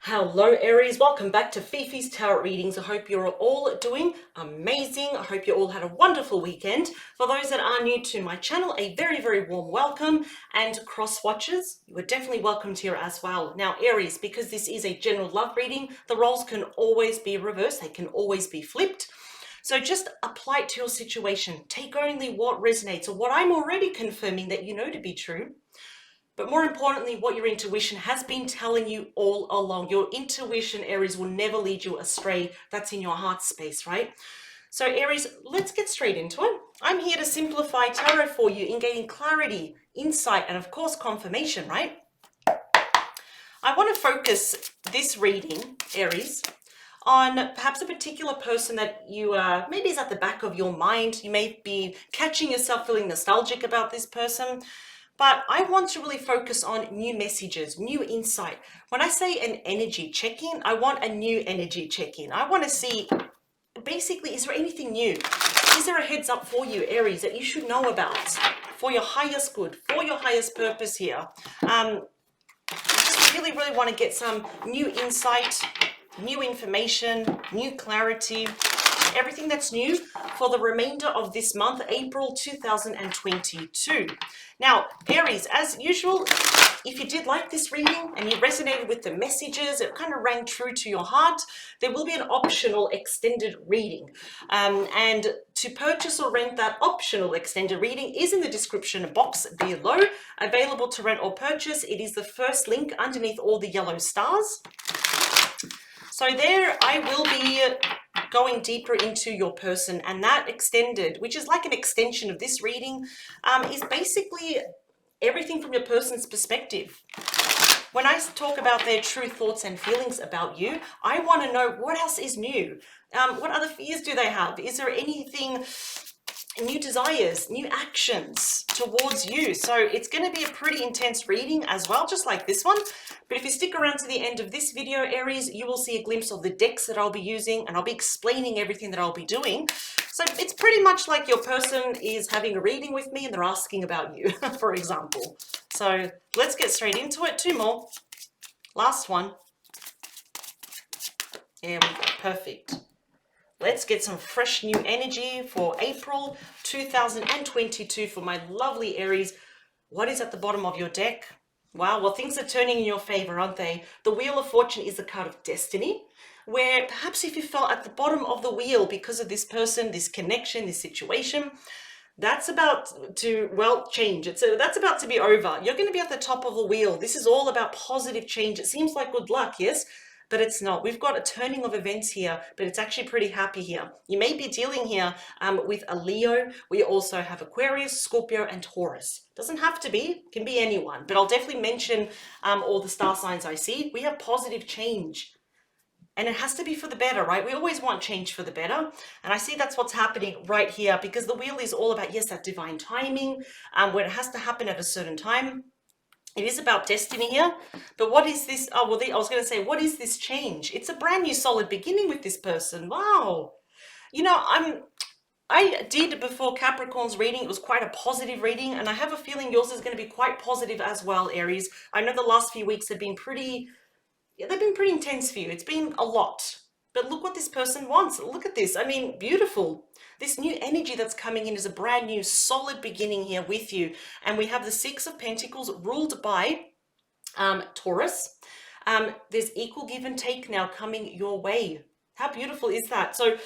Hello Aries, welcome back to Fifi's Tarot Readings. I hope you're all doing amazing. I hope you all had a wonderful weekend. For those that are new to my channel, a very warm welcome, and cross watchers, you are definitely welcome here as well. Now Aries, because this is a general love reading, the roles can always be reversed, they can always be flipped. So just apply it to your situation. Take only what resonates or what I'm already confirming that you know to be true. But more importantly, what your intuition has been telling you all along. Your intuition, Aries, will never lead you astray. That's in your heart space, right? So Aries, let's get straight into it. I'm here to simplify tarot for you in gaining clarity, insight, and of course, confirmation, right? I want to focus this reading, Aries, on perhaps a particular person that you maybe is at the back of your mind. You may be catching yourself feeling nostalgic about this person. But I want to really focus on new messages, new insight. When I say an energy check-in, I want a new energy check-in. I want to see, basically, is there anything new? Is there a heads up for you, Aries, that you should know about for your highest good, for your highest purpose here? I just really want to get some new insight, new information, new clarity, everything that's new for the remainder of this month, April 2022. Now, Aries, as usual, if you did like this reading and you resonated with the messages, it kind of rang true to your heart, there will be an optional extended reading. And to purchase or rent that optional extended reading is in the description box below, available to rent or purchase. It is the first link underneath all the yellow stars. So there I will be going deeper into your person, and that extended, which is like an extension of this reading, is basically everything from your person's perspective. When I talk about their true thoughts and feelings about you, I want to know what else is new. What other fears do they have? Is there anything, new desires, new actions towards you? So it's going to be a pretty intense reading as well, just like this one. But if you stick around to the end of this video, Aries, you will see a glimpse of the decks that I'll be using, and I'll be explaining everything that I'll be doing. So it's pretty much like your person is having a reading with me and they're asking about you, for example. So let's get straight into it. Two more. Last one. There we go. Perfect. Let's get some fresh new energy for April 2022 for my lovely Aries. What is at the bottom of your deck? Wow, well, things are turning in your favor, aren't they? The Wheel of Fortune is the card of destiny, where perhaps if you felt at the bottom of the wheel because of this person, this connection, this situation, that's about to, well, change. That's about to be over. You're going to be at the top of the wheel. This is all about positive change. It seems like good luck, yes? But it's not. We've got a turning of events here, but it's actually pretty happy here. You may be dealing here with a Leo. We also have Aquarius, Scorpio, and Taurus. Doesn't have to be, can be anyone, but I'll definitely mention all the star signs I see. We have positive change. And it has to be for the better, right? We always want change for the better. And I see that's what's happening right here, because the wheel is all about, yes, that divine timing, where it has to happen at a certain time. It is about destiny here, but what is this? Oh, well, I was going to say, what is this change? It's a brand new solid beginning with this person. Wow. You know, I did before Capricorn's reading. It was quite a positive reading, and I have a feeling yours is going to be quite positive as well, Aries. I know the last few weeks have been pretty, they've been pretty intense for you. It's been a lot. But look what this person wants. Look at this. I mean, beautiful. This new energy that's coming in is a brand new solid beginning here with you. And we have the Six of Pentacles ruled by Taurus. There's equal give and take now coming your way. How beautiful is that? So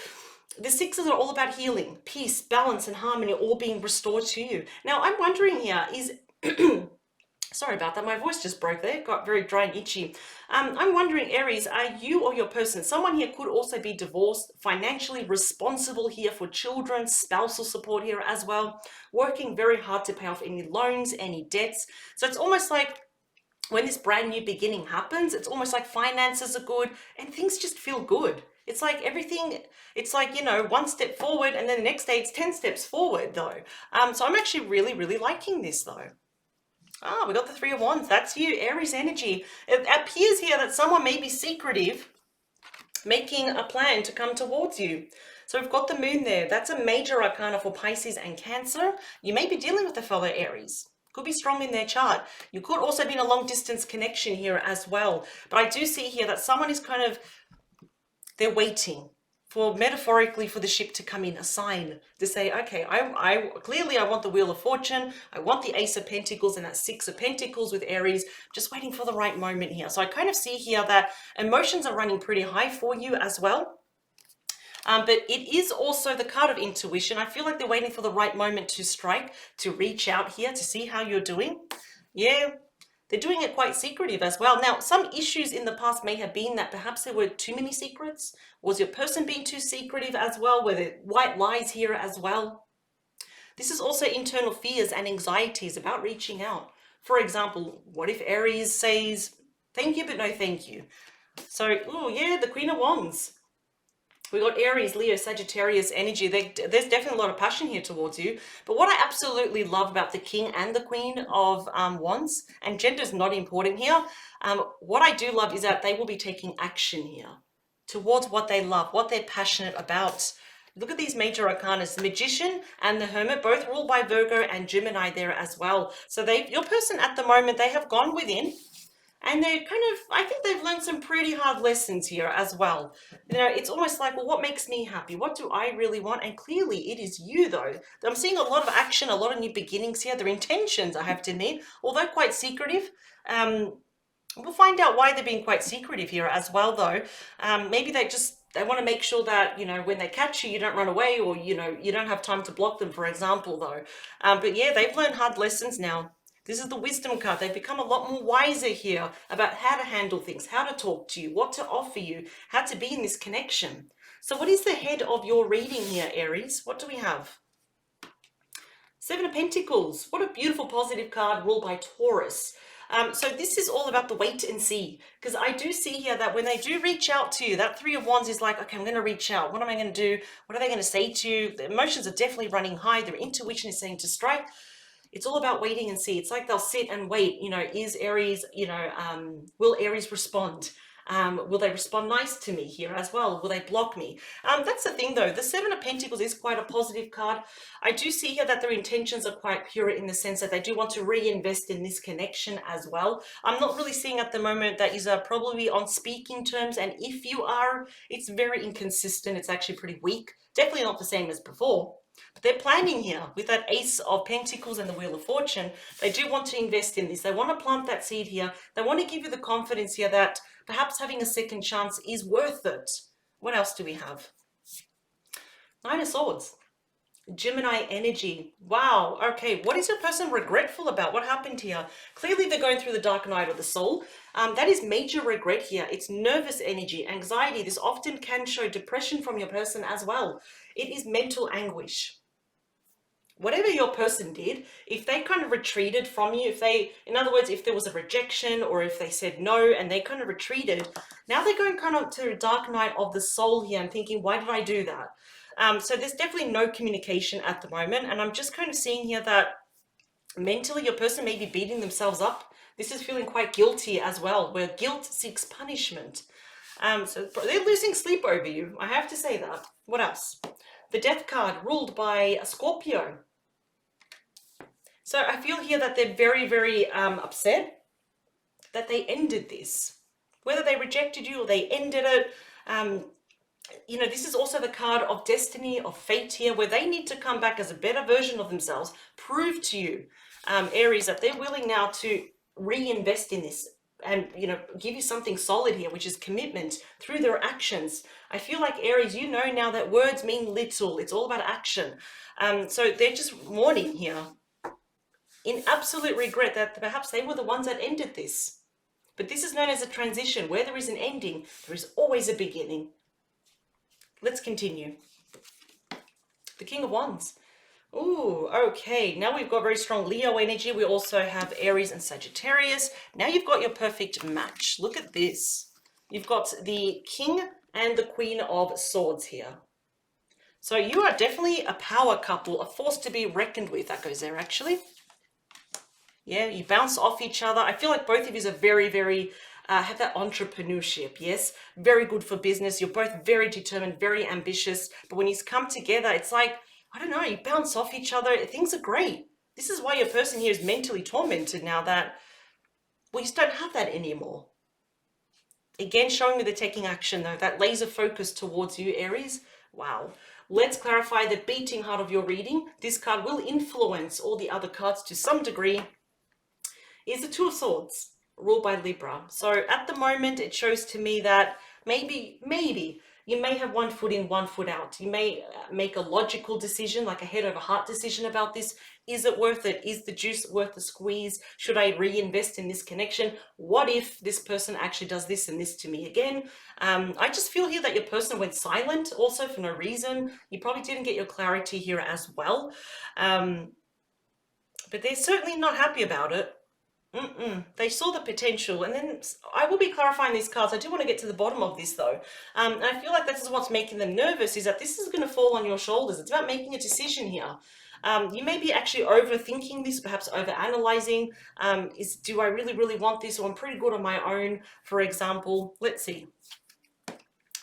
the sixes are all about healing, peace, balance, and harmony all being restored to you. Now, I'm wondering here, is... Sorry about that, my voice just broke there, got very dry and itchy. I'm wondering, Aries, are you or your person, someone here could also be divorced, financially responsible here for children, spousal support here as well, working very hard to pay off any loans, any debts. So it's almost like when this brand new beginning happens, it's almost like finances are good and things just feel good. It's like everything, it's like, you know, one step forward and then the next day it's 10 steps forward though. So I'm actually really liking this though. Ah, we got the Three of Wands. That's you, Aries energy. It appears here that someone may be secretive, making a plan to come towards you. So we've got the Moon there. That's a major arcana for Pisces and Cancer. You may be dealing with a fellow Aries. Could be strong in their chart. You could also be in a long distance connection here as well. But I do see here that someone is kind of, they're waiting for, metaphorically, for the ship to come in, a sign to say, okay, I clearly I want the Wheel of Fortune, I want the Ace of Pentacles and that Six of Pentacles with Aries, just waiting for the right moment here. So I kind of see here that emotions are running pretty high for you as well. But it is also the card of intuition. I feel like they're waiting for the right moment to strike, to reach out here, to see how you're doing. Yeah, they're doing it quite secretive as well. Now, some issues in the past may have been that perhaps there were too many secrets. Was your person being too secretive as well? Were there white lies here as well? This is also internal fears and anxieties about reaching out. For example, what if Aries says, thank you, but no thank you? So, oh yeah, the Queen of Wands. We got Aries, Leo, Sagittarius energy. There's definitely a lot of passion here towards you. But what I absolutely love about the King and the Queen of Wands, and gender's not important here, what I do love is that they will be taking action here towards what they love, what they're passionate about. Look at these major arcana, the Magician and the Hermit, both ruled by Virgo and Gemini there as well. So your person at the moment, they have gone within. And they're kind of, I think they've learned some pretty hard lessons here as well. You know, it's almost like, well, what makes me happy? What do I really want? And clearly it is you, though. I'm seeing a lot of action, a lot of new beginnings here. Their intentions, I have to admit, although quite secretive. We'll find out why they're being quite secretive here as well, though. Maybe they want to make sure that, you know, when they catch you, you don't run away, or, you know, you don't have time to block them, for example, though. But yeah, they've learned hard lessons now. This is the wisdom card. They've become a lot more wiser here about how to handle things, how to talk to you, what to offer you, how to be in this connection. So what is the head of your reading here, Aries? What do we have? Seven of Pentacles. What a beautiful positive card ruled by Taurus. So this is all about the wait and see, because I do see here that when they do reach out to you, that Three of Wands is like, okay, I'm going to reach out. What am I going to do? What are they going to say to you? The emotions are definitely running high. Their intuition is saying to strike. It's all about waiting and see. It's like they'll sit and wait. You know, is Aries, you know, will Aries respond? Will they respond nice to me here as well? Will they block me? That's the thing, though. The Seven of Pentacles is quite a positive card. I do see here that their intentions are quite pure in the sense that they do want to reinvest in this connection as well. I'm not really seeing at the moment that is probably on speaking terms. And if you are, it's very inconsistent. It's actually pretty weak. Definitely not the same as before. But they're planning here with that Ace of Pentacles and the Wheel of Fortune. They do want to invest in this. They want to plant that seed here. They want to give you the confidence here that perhaps having a second chance is worth it. What else do we have? Nine of Swords. Gemini energy. Wow. Okay. What is your person regretful about? What happened here? Clearly, they're going through the dark night of the soul. That is major regret here. It's nervous energy, anxiety. This often can show depression from your person as well. It is mental anguish. Whatever your person did, if they kind of retreated from you, in other words, if there was a rejection or if they said no and they kind of retreated, now they're going kind of to a dark night of the soul here and thinking, why did I do that? So there's definitely no communication at the moment. And I'm just kind of seeing here that mentally your person may be beating themselves up. This is feeling quite guilty as well, where guilt seeks punishment. So they're losing sleep over you. I have to say that. What else? The Death card ruled by a Scorpio. So I feel here that they're very, very upset that they ended this. Whether they rejected you or they ended it, you know, this is also the card of destiny, of fate here, where they need to come back as a better version of themselves, prove to you, Aries, that they're willing now to reinvest in this and, you know, give you something solid here, which is commitment through their actions. I feel like, Aries, you know now that words mean little. It's all about action. So they're just mourning here in absolute regret that perhaps they were the ones that ended this. But this is known as a transition. Where there is an ending, there is always a beginning. Let's continue. The King of Wands. Ooh, okay. Now we've got very strong Leo energy. We also have Aries and Sagittarius. Now you've got your perfect match. Look at this. You've got the King and the Queen of Swords here. So you are definitely a power couple, a force to be reckoned with. That goes there, actually. Yeah, you bounce off each other. I feel like both of you are very, very, have that entrepreneurship, yes? Very good for business. You're both very determined, very ambitious. But when you come together, it's like, I don't know, you bounce off each other. Things are great. This is why your person here is mentally tormented now that, well, you just don't have that anymore. Again, showing me they're taking action though, that laser focus towards you, Aries. Wow. Let's clarify the beating heart of your reading. This card will influence all the other cards to some degree. Is the Two of Swords, ruled by Libra. So at the moment, it shows to me that maybe you may have one foot in, one foot out. You may make a logical decision, like a head over heart decision about this. Is it worth it? Is the juice worth the squeeze? Should I reinvest in this connection? What if this person actually does this and this to me again? I just feel here that your person went silent also for no reason. You probably didn't get your clarity here as well. But they're certainly not happy about it. They saw the potential, and then I will be clarifying these cards. I do want to get to the bottom of this though, and I feel like this is what's making them nervous, is that this is going to fall on your shoulders. It's about making a decision here. You may be actually overthinking this, perhaps overanalyzing. Do I really want this, or I'm pretty good on my own, for example. Let's see.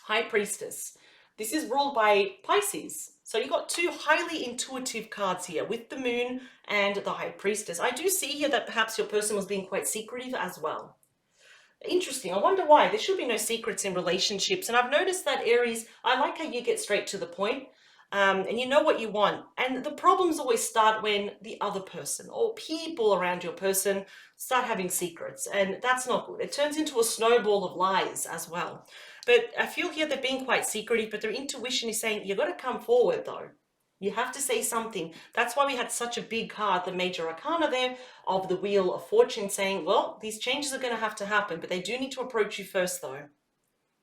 High Priestess. This is ruled by Pisces. So you've got two highly intuitive cards here with the Moon and the High Priestess. I do see here that perhaps your person was being quite secretive as well. Interesting. I wonder why. There should be no secrets in relationships. And I've noticed that, Aries, I like how you get straight to the point. And you know what you want. And the problems always start when the other person or people around your person start having secrets. And that's not good. It turns into a snowball of lies as well. But I feel here they're being quite secretive, but their intuition is saying, you've got to come forward though. You have to say something. That's why we had such a big card, the Major Arcana there, of the Wheel of Fortune, saying, well, these changes are going to happen, but they do need to approach you first though.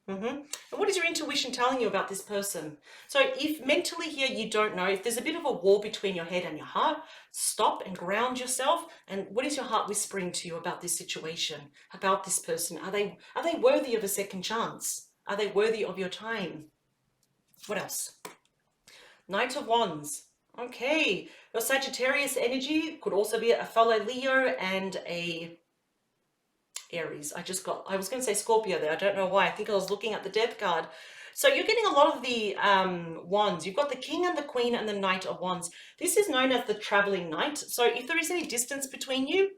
And what is your intuition telling you about this person? So if mentally here you don't know, if there's a bit of a war between your head and your heart, stop and ground yourself. And what is your heart whispering to you about this situation, about this person? Are they worthy of a second chance? Are they worthy of your time? What else? Knight of Wands. Okay, your Sagittarius energy could also be a fellow Leo and a Aries. I was going to say Scorpio there. I don't know why. I think I was looking at the death card. So you're getting a lot of the wands. You've got the King and the Queen and the Knight of Wands. This is known as the traveling knight. So if there is any distance between you,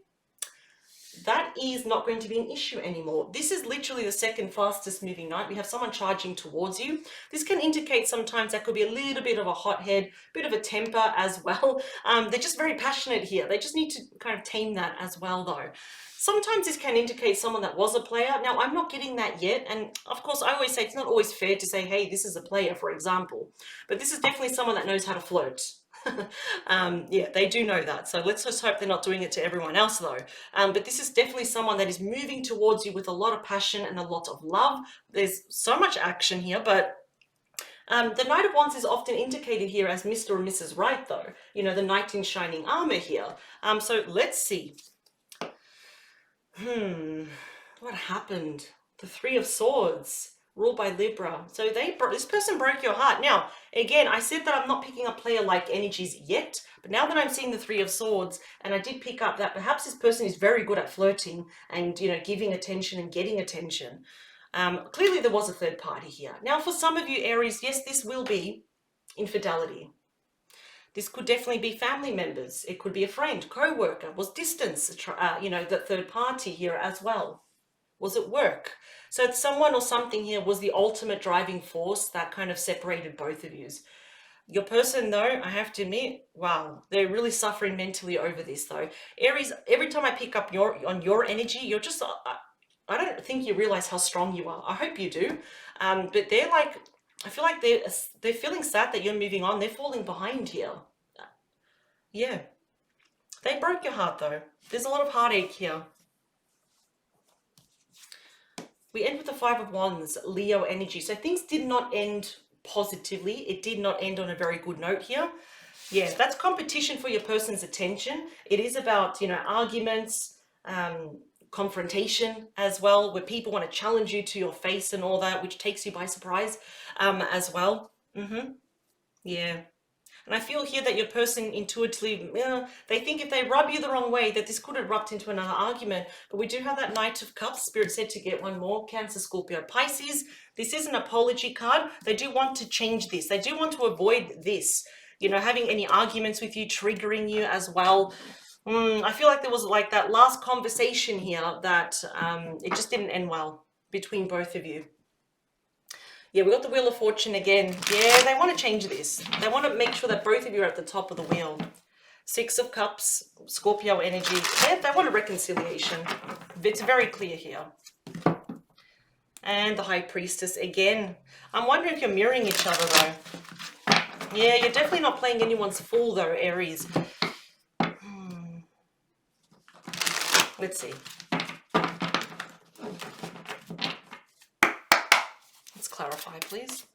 that is not going to be an issue anymore. This is literally the second fastest moving knight. We have someone charging towards you. This can indicate sometimes that could be a little bit of a hothead, bit of a temper as well. They're just very passionate here. They just need to kind of tame that as well though. Sometimes this can indicate someone that was a player. Now, I'm not getting that yet. And of course, I always say it's not always fair to say, hey, this is a player, for example. But this is definitely someone that knows how to flirt. Yeah, they do know that. So let's just hope they're not doing it to everyone else though. But this is definitely someone that is moving towards you with a lot of passion and a lot of love. There's so much action here, but the Knight of Wands is often indicated here as Mr. or Mrs. Right though. You know, the knight in shining armor here. So let's see. What happened? The Three of Swords, ruled by Libra. So this person broke your heart. Now, again, I said that I'm not picking up player-like energies yet, but now that I'm seeing the Three of Swords, and I did pick up that perhaps this person is very good at flirting and, you know, giving attention and getting attention. Clearly there was a third party here. Now, for some of you, Aries, yes, this will be infidelity. This could definitely be family members. It could be a friend, co-worker. Was distance, you know, the third party here as well? Was it work? So someone or something here was the ultimate driving force that kind of separated both of you. Your person, though, I have to admit, wow, they're really suffering mentally over this, though. Aries, every time I pick up on your energy, you're just, I don't think you realize how strong you are. I hope you do. But they're like, I feel like they're feeling sad that you're moving on. They're falling behind here. Yeah. They broke your heart, though. There's a lot of heartache here. We end with the Five of Wands, Leo energy. So things did not end positively. It did not end on a very good note here. Yeah, that's competition for your person's attention. It is about, you know, arguments, confrontation as well, where people want to challenge you to your face and all that, which takes you by surprise as well. Yeah. And I feel here that your person intuitively, they think if they rub you the wrong way, that this could erupt into another argument. But we do have that Knight of Cups. Spirit said to get one more. Cancer, Scorpio, Pisces. This is an apology card. They do want to change this. They do want to avoid this. you know, having any arguments with you, triggering you as well. I feel like there was like that last conversation here that it just didn't end well between both of you. Yeah, we got the Wheel of Fortune again. Yeah, they want to change this. They want to make sure that both of you are at the top of the wheel. Six of Cups, Scorpio energy. They want a reconciliation. It's very clear here. And the High Priestess again. I'm wondering if you're mirroring each other though. Yeah, you're definitely not playing anyone's fool though, Aries. Let's see. Let's clarify, please.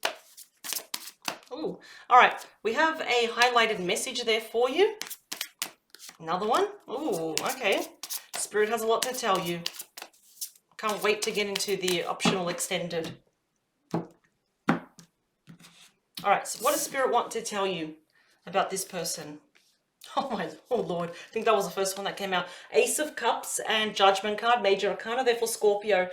Ooh, all right. We have a highlighted message there for you. Another one. Ooh, okay. Spirit has a lot to tell you. Can't wait to get into the optional extended. All right, so what does Spirit want to tell you about this person? Oh Lord, I think that was the first one that came out. Ace of Cups and Judgment card, Major Arcana, therefore Scorpio.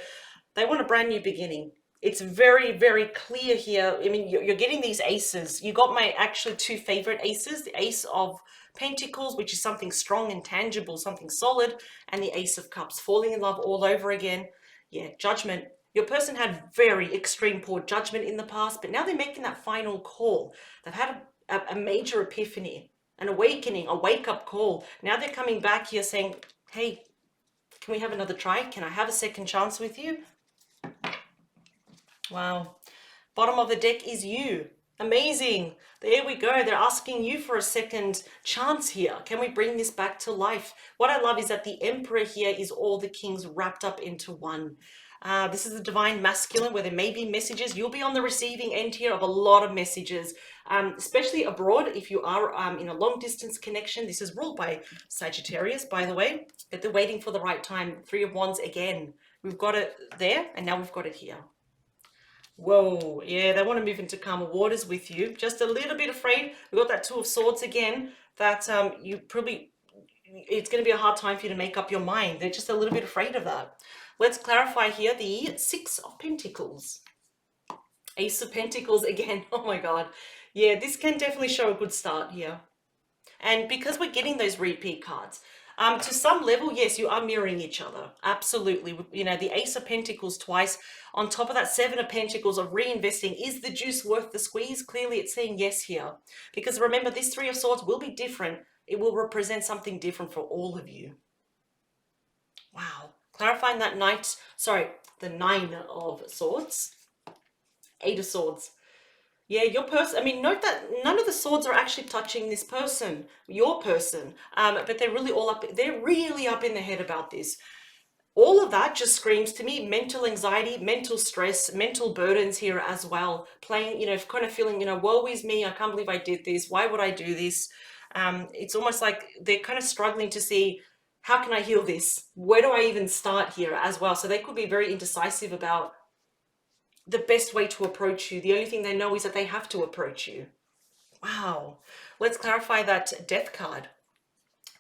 They want a brand new beginning. It's very, very clear here. I mean, you're getting these aces. You got my actually two favorite aces, the Ace of Pentacles, which is something strong and tangible, something solid, and the Ace of Cups, falling in love all over again. Yeah, Judgment. Your person had very extreme poor judgment in the past, but now they're making that final call. They've had a major epiphany, an awakening, a wake-up call. Now they're coming back here saying, hey, can we have another try? Can I have a second chance with you? Wow. Bottom of the deck is you. Amazing. There we go. They're asking you for a second chance here. Can we bring this back to life? What I love is that the Emperor here is all the kings wrapped up into one. This is the divine masculine where there may be messages. You'll be on the receiving end here of a lot of messages, especially abroad. If you are in a long distance connection, this is ruled by Sagittarius, by the way, but they're waiting for the right time. Three of Wands again. We've got it there and now we've got it here. Whoa, yeah, they want to move into calmer waters with you. Just a little bit afraid. We've got that Two of Swords again, that you probably, it's going to be a hard time for you to make up your mind. They're just a little bit afraid of that. Let's clarify here the Six of Pentacles. Ace of Pentacles again. Oh my God. Yeah, this can definitely show a good start here. And because we're getting those repeat cards, to some level, yes, you are mirroring each other. Absolutely. You know, the Ace of Pentacles twice. On top of that, Seven of Pentacles of reinvesting. Is the juice worth the squeeze? Clearly, it's saying yes here. Because remember, this Three of Swords will be different. It will represent something different for all of you. Wow. Clarifying that the Nine of Swords. Eight of Swords. Yeah, your person, I mean, note that none of the swords are actually touching this person, your person, but they're really up in the head about this. All of that just screams to me mental anxiety, mental stress, mental burdens here as well. Playing, you know, kind of feeling, you know, woe is me, I can't believe I did this. Why would I do this? It's almost like they're kind of struggling to see, how can I heal this? Where do I even start here as well? So they could be very indecisive about the best way to approach you. The only thing they know is that they have to approach you. Wow. Let's clarify that Death card.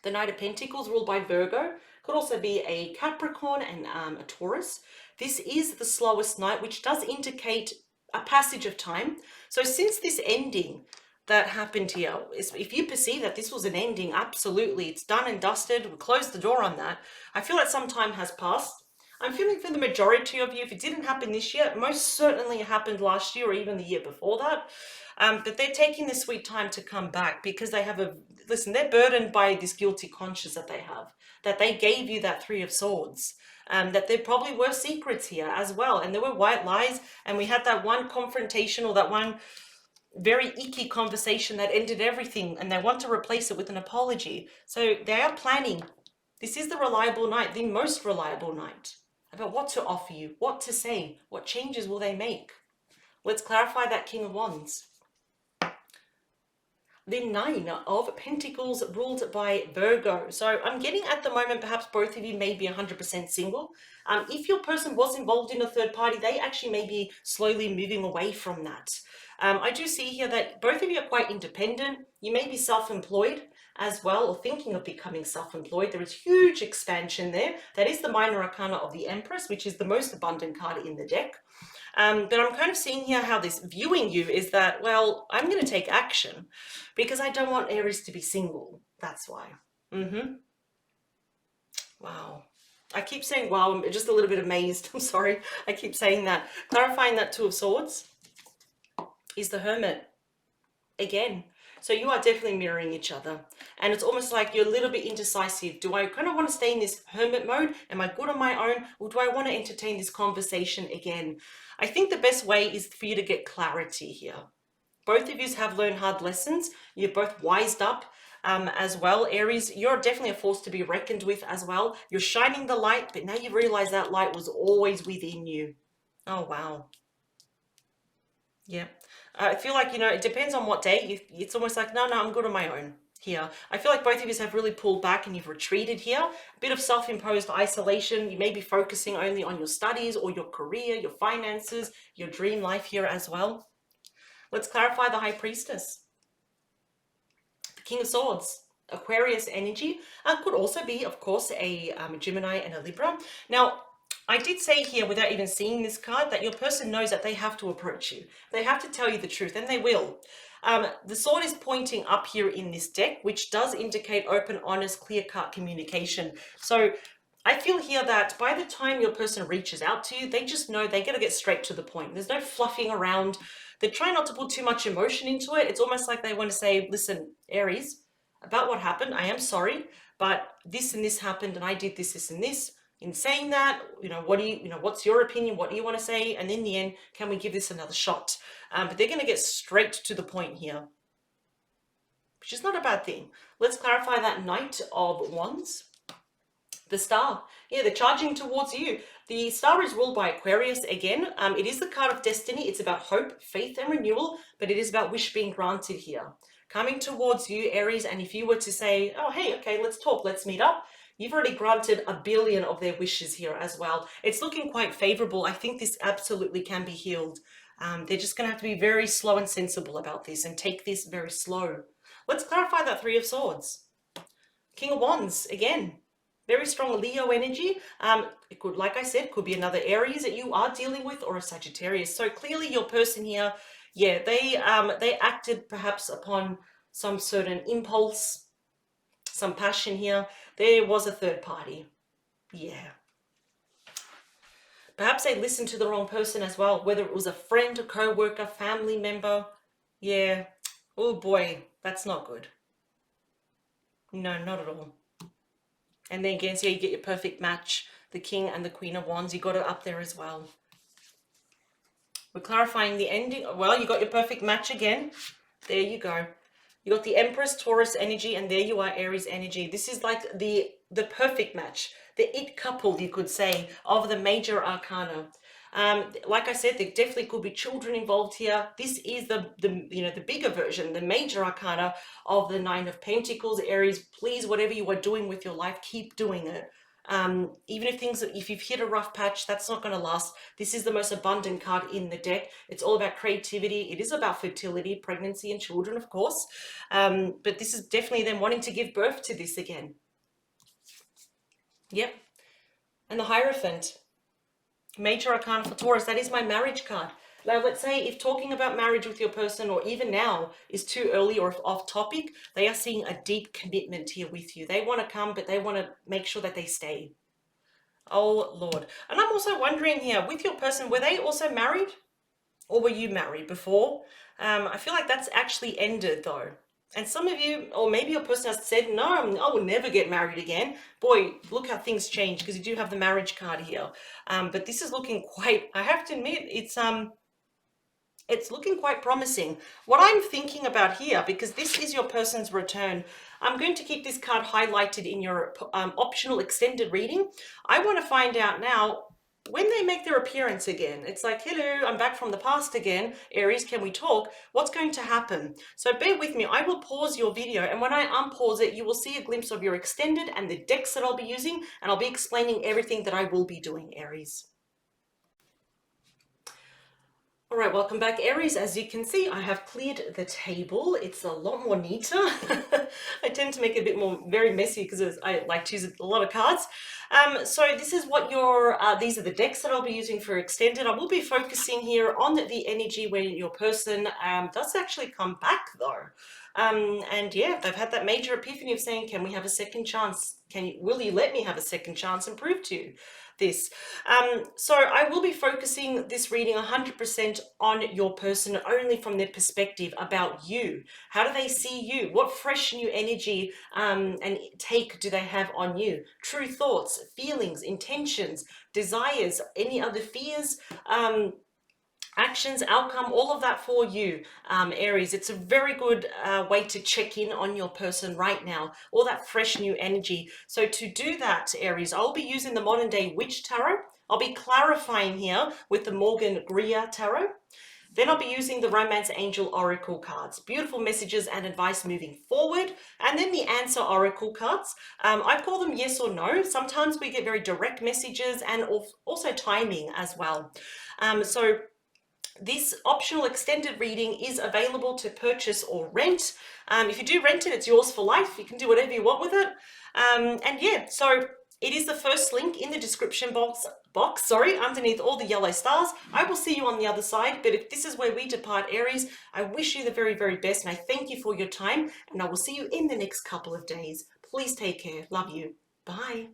The Knight of Pentacles, ruled by Virgo, could also be a Capricorn and a Taurus. This is the slowest night, which does indicate a passage of time. So since this ending that happened here, if you perceive that this was an ending, absolutely, it's done and dusted, we closed the door on that. I feel that some time has passed. I'm feeling for the majority of you, if it didn't happen this year, most certainly it happened last year or even the year before that. But they're taking this sweet time to come back because they have they're burdened by this guilty conscience that they have, that they gave you that Three of Swords, that there probably were secrets here as well. And there were white lies. And we had that one confrontation or that one very icky conversation that ended everything. And they want to replace it with an apology. So they are planning. This is the reliable night, the most reliable night, about what to offer you, what to say, what changes will they make. Let's clarify that King of Wands. The Nine of Pentacles, ruled by Virgo. So I'm getting at the moment, perhaps both of you may be 100% single. If your person was involved in a third party, they actually may be slowly moving away from that. I do see here that both of you are quite independent. You may be self-employed. as well, or thinking of becoming self-employed. There is huge expansion there. That is the minor arcana of the Empress, which is the most abundant card in the deck. But I'm kind of seeing here how this viewing you is that, well, I'm going to take action because I don't want Aries to be single. That's why. Wow. I keep saying wow, I'm just a little bit amazed. I'm sorry. I keep saying that. Clarifying that Two of Swords is the Hermit again. So you are definitely mirroring each other. And it's almost like you're a little bit indecisive. Do I kind of want to stay in this hermit mode? Am I good on my own? Or do I want to entertain this conversation again? I think the best way is for you to get clarity here. Both of you have learned hard lessons. You're both wised up as well. Aries, you're definitely a force to be reckoned with as well. You're shining the light, but now you realize that light was always within you. Oh, wow. Yeah. I feel like, it depends on what day. It's almost like, no, I'm good on my own here. I feel like both of you have really pulled back and you've retreated here. A bit of self-imposed isolation. You may be focusing only on your studies or your career, your finances, your dream life here as well. Let's clarify the High Priestess. The King of Swords. Aquarius energy. Could also be, of course, a Gemini and a Libra. Now, I did say here, without even seeing this card, that your person knows that they have to approach you. They have to tell you the truth, and they will. The sword is pointing up here in this deck, which does indicate open, honest, clear-cut communication. So I feel here that by the time your person reaches out to you, they just know they got to get straight to the point. There's no fluffing around. They try not to put too much emotion into it. It's almost like they want to say, listen, Aries, about what happened, I am sorry, but this and this happened, and I did this, this, and this. In saying that, what's your opinion? What do you want to say? And in the end, can we give this another shot? But they're going to get straight to the point here, which is not a bad thing. Let's clarify that Knight of Wands. The Star. Yeah, they're charging towards you. The Star is ruled by Aquarius again. It is the card of destiny. It's about hope, faith, and renewal, but it is about wish being granted here. Coming towards you, Aries, and if you were to say, oh, hey, okay, let's talk, let's meet up, you've already granted 1 billion of their wishes here as well. It's looking quite favorable. I think this absolutely can be healed. They're just going to have to be very slow and sensible about this and take this very slow. Let's clarify that Three of Swords. King of Wands, again. Very strong Leo energy. It could, like I said, could be another Aries that you are dealing with, or a Sagittarius. So clearly your person here, yeah, they acted perhaps upon some certain impulse, some passion here. There was a third party. Yeah. Perhaps they listened to the wrong person as well, whether it was a friend, a co-worker, family member. Yeah. Oh boy, that's not good. No, not at all. And then again, so you get your perfect match, the King and the Queen of Wands. You got it up there as well. We're clarifying the ending. Well, you got your perfect match again. There you go. You got the Empress, Taurus energy, and there you are, Aries energy. This is like the perfect match, the it couple, you could say, of the major arcana. Like I said, there definitely could be children involved here. This is the bigger version, the major arcana of the Nine of Pentacles. Aries, please, whatever you are doing with your life, keep doing it. Even if you've hit a rough patch, that's not going to last. This is the most abundant card in the deck. It's all about creativity. It is about fertility, pregnancy, and children, of course. But this is definitely them wanting to give birth to this again. Yep. And the Hierophant. Major arcana for Taurus, that is my marriage card. Now, let's say if talking about marriage with your person, or even now, is too early or off topic, they are seeing a deep commitment here with you. They want to come, but they want to make sure that they stay. Oh, Lord. And I'm also wondering here, with your person, were they also married? Or were you married before? I feel like that's actually ended, though. And some of you, or maybe your person has said, no, I will never get married again. Boy, look how things change, because you do have the marriage card here. But this is looking quite, I have to admit, it's looking quite promising. What I'm thinking about here, because this is your person's return, I'm going to keep this card highlighted in your optional extended reading. I want to find out now, when they make their appearance again, it's like, hello, I'm back from the past again. Aries, can we talk? What's going to happen? So bear with me. I will pause your video, and when I unpause it, you will see a glimpse of your extended and the decks that I'll be using, and I'll be explaining everything that I will be doing, Aries. All right, welcome back, Aries. As you can see, I have cleared the table. It's a lot more neater. I tend to make it a bit more very messy because I like to use a lot of cards. So this is what these are the decks that I'll be using for extended. I will be focusing here on the energy when your person does actually come back though. And yeah, they've had that major epiphany of saying, can we have a second chance? Will you let me have a second chance and prove to you this? So I will be focusing this reading 100% on your person, only from their perspective about you. How do they see you? What fresh new energy and take do they have on you? True thoughts, feelings, intentions, desires, any other fears, actions, outcome, all of that for you, Aries. It's a very good way to check in on your person right now, all that fresh new energy. So to do that, Aries, I'll be using the Modern Day Witch Tarot. I'll be clarifying here with the Morgan Greer Tarot. Then I'll be using the Romance Angel Oracle cards. Beautiful messages and advice moving forward. And then the Answer Oracle cards. I call them yes or no. Sometimes we get very direct messages and also timing as well. So this optional extended reading is available to purchase or rent. If you do rent it, it's yours for life. You can do whatever you want with it. And yeah, so it is the first link in the description box, underneath all the yellow stars. I will see you on the other side, but if this is where we depart, Aries, I wish you the very, very best, and I thank you for your time, and I will see you in the next couple of days. Please take care. Love you. Bye.